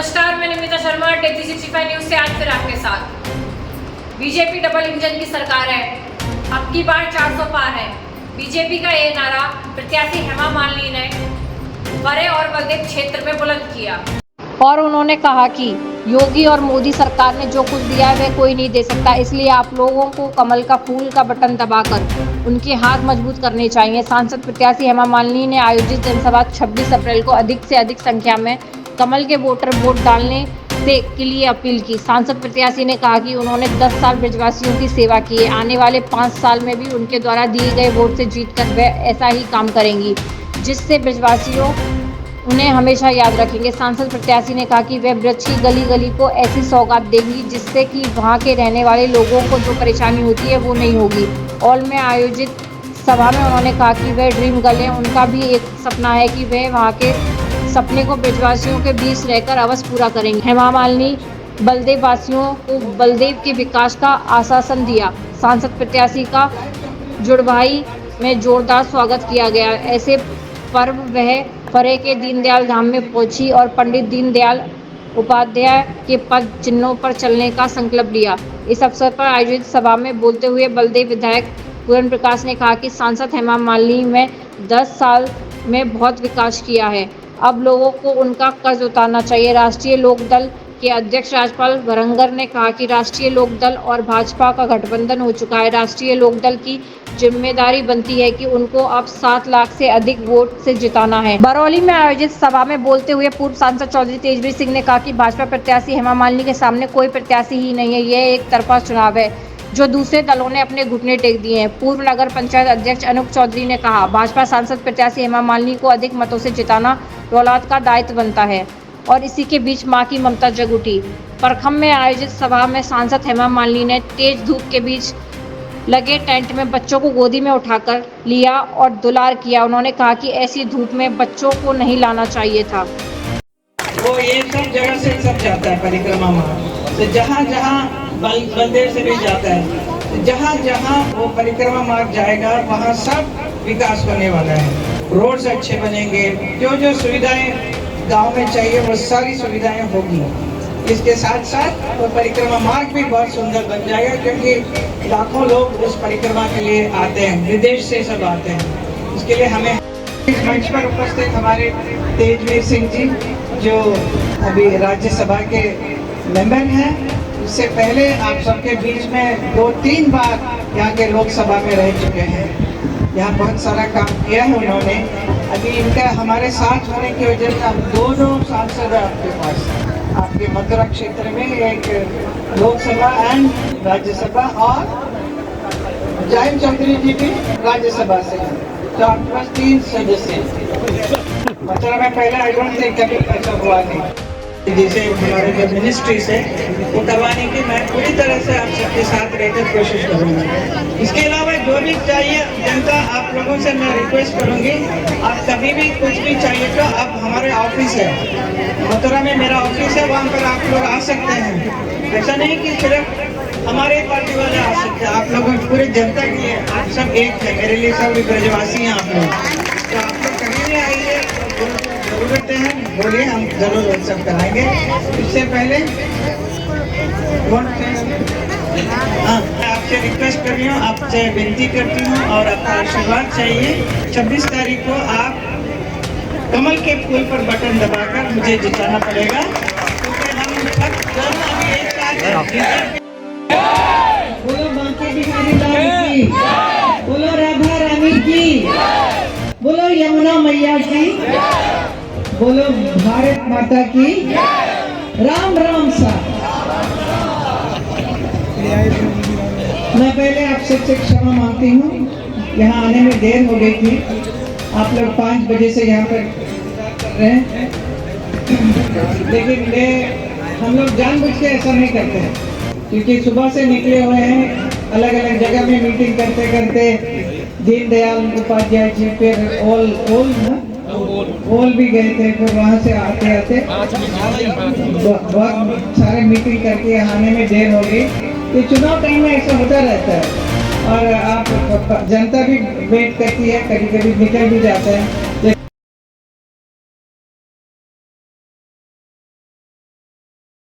नमस्कार, मैं निमिता शर्मा टेजी 65 न्यूज से आज फिर आपके साथ। बीजेपी डबल इंजन की सरकार है, अब की बार 400 पार है। बीजेपी का ये नारा प्रत्याशी हेमा मालिनी ने बड़े और बलदेव क्षेत्र में बुलंद किया और उन्होंने कहा कि योगी और मोदी सरकार ने जो कुछ दिया है वह कोई नहीं दे सकता, इसलिए आप लोगों को कमल का फूल का बटन दबाकर उनके हाथ मजबूत करने चाहिए। सांसद प्रत्याशी हेमा मालिनी ने आयोजित जनसभा 26 अप्रैल को अधिक से अधिक संख्या में कमल के वोटर वोट डालने के लिए अपील की। सांसद प्रत्याशी ने कहा कि उन्होंने 10 साल ब्रजवासियों की सेवा की है, आने वाले 5 साल में भी उनके द्वारा दिए गए वोट से जीतकर वह ऐसा ही काम करेंगी जिससे ब्रजवासियों उन्हें हमेशा याद रखेंगे। सांसद प्रत्याशी ने कहा कि वह ब्रज की गली गली को ऐसी सौगात देंगी जिससे कि वहां के रहने वाले लोगों को जो परेशानी होती है वो नहीं होगी। ऑल में आयोजित सभा में उन्होंने कहा कि वह ड्रीम गर्ल है, उनका भी एक सपना है कि वह वहां के सपने को ब्रजवासियों के बीच रहकर अवश्य पूरा करेंगे। हेमा मालिनी बलदेव वासियों को बलदेव के विकास का आश्वासन दिया। सांसद प्रत्याशी का जुड़वाई में जोरदार स्वागत किया गया। ऐसे पर्व वह फरे के दीनदयाल धाम में पहुंची और पंडित दीनदयाल उपाध्याय के पद चिन्हों पर चलने का संकल्प लिया। इस अवसर पर आयोजित सभा में बोलते हुए बलदेव विधायक पूरन प्रकाश ने कहा कि सांसद हेमा मालिनी में 10 साल में बहुत विकास किया है, अब लोगों को उनका कर्ज उतारना चाहिए। राष्ट्रीय लोक दल के अध्यक्ष राजपाल वरंगर ने कहा कि राष्ट्रीय लोक दल और भाजपा का गठबंधन हो चुका है। राष्ट्रीय लोक दल की जिम्मेदारी बनती है कि उनको अब 7 लाख से अधिक वोट से जिताना है। बरौली में आयोजित सभा में बोलते हुए पूर्व सांसद चौधरी तेजवीर सिंह ने कहा कि भाजपा प्रत्याशी हेमा मालिनी के सामने कोई प्रत्याशी ही नहीं है, यह एक तरफा चुनाव है जो दूसरे दलों ने अपने घुटने टेक दिए हैं। पूर्व नगर पंचायत अध्यक्ष अनूप चौधरी ने कहा, भाजपा सांसद प्रत्याशी हेमा मालिनी को अधिक मतों से जिताना औलाद का दायित्व बनता है और इसी के बीच मां की ममता जग उठी। परखम में आयोजित सभा में सांसद हेमा मालिनी ने तेज धूप के बीच लगे टेंट में बच्चों को गोदी में उठाकर लिया और दुलार किया। उन्होंने कहा कि ऐसी धूप में बच्चों को नहीं लाना चाहिए था। वो ये सब जगह से सब जाता है परिक्रमा मार्ग से, जहाँ जहाँ बलदेव से भी जाता है, जहाँ जहाँ वो परिक्रमा मार्ग जाएगा वहाँ सब विकास होने वाला है। रोड्स अच्छे बनेंगे, जो जो सुविधाएं गांव में चाहिए वो सारी सुविधाएं होगी। इसके साथ साथ वो परिक्रमा मार्ग भी बहुत सुंदर बन जाएगा, क्योंकि लाखों लोग उस परिक्रमा के लिए आते हैं, विदेश से सब आते हैं। इसके लिए हमें इस मंच पर उपस्थित हमारे तेजवीर सिंह जी जो अभी राज्यसभा के मेंबर हैं, इससे पहले आप सबके बीच में 2-3 बार यहाँ के लोकसभा में रह चुके हैं। यहाँ बहुत सारा काम किया है उन्होंने। अभी इनका हमारे साथ होने की वजह से हम 2 सांसद हैं आपके पास, आपके मथुरा क्षेत्र में, एक लोकसभा एंड राज्यसभा, और जयंत चौधरी जी भी राज्यसभा से हैं, तो आपके पास 3 सदस्य। मथुरा में पहले आई डोंट थिंक कभी ऐसा हुआ नहीं। जिसे हमारे जो मिनिस्ट्री से वो करवाने की मैं पूरी तरह से आप सबके साथ रहकर कोशिश करूँगा। इसके अलावा जो भी चाहिए जनता, आप लोगों से मैं रिक्वेस्ट करूँगी, आप कभी भी कुछ भी चाहिए तो आप हमारे ऑफिस है मथुरा में, मेरा ऑफिस है, वहाँ पर आप लोग आ सकते हैं। ऐसा नहीं कि सिर्फ हमारे पार्टी वाले आ सकते हैं, आप लोगों पूरे जनता के लिए आप सब एक है। मेरे लिए सब ब्रजवासी हैं आप लोग, तो आप लोग कहीं भी आइए, जरूरतें हैं बोलिए, हम जरूर सब कराएंगे। इससे पहले मैं आपसे रिक्वेस्ट कर रही हूँ, आपसे विनती करती हूँ और आपका आशीर्वाद चाहिए। 26 तारीख को आप कमल के फूल पर बटन दबाकर मुझे जिताना पड़ेगा, क्योंकि हम दोनों अभी एक साथ हैं। बोलो बांके बिहारी लाल की, बोलो राधा रानी की, बोलो यमुना मैया की, बोलो भारत माता की, राम राम सा। मैं पहले आप सबसे क्षमा मांगती हूँ, यहाँ आने में देर हो गई थी। आप लोग 5 बजे से यहाँ पर कर रहे हैं, लेकिन हम लोग जानबूझ के ऐसा नहीं करते हैं, क्योंकि सुबह से निकले हुए हैं, अलग अलग जगह में मीटिंग करते करते दीनदयाल उपाध्याय जी, फिर ओल भी गए थे, फिर वहाँ से आते आते बहुत सारे मीटिंग करके आने में देर हो गई। तो चुनाव टाइम में ऐसा होता रहता है और आप जनता भी वेट करती है, कभी कभी निकल भी जाता है।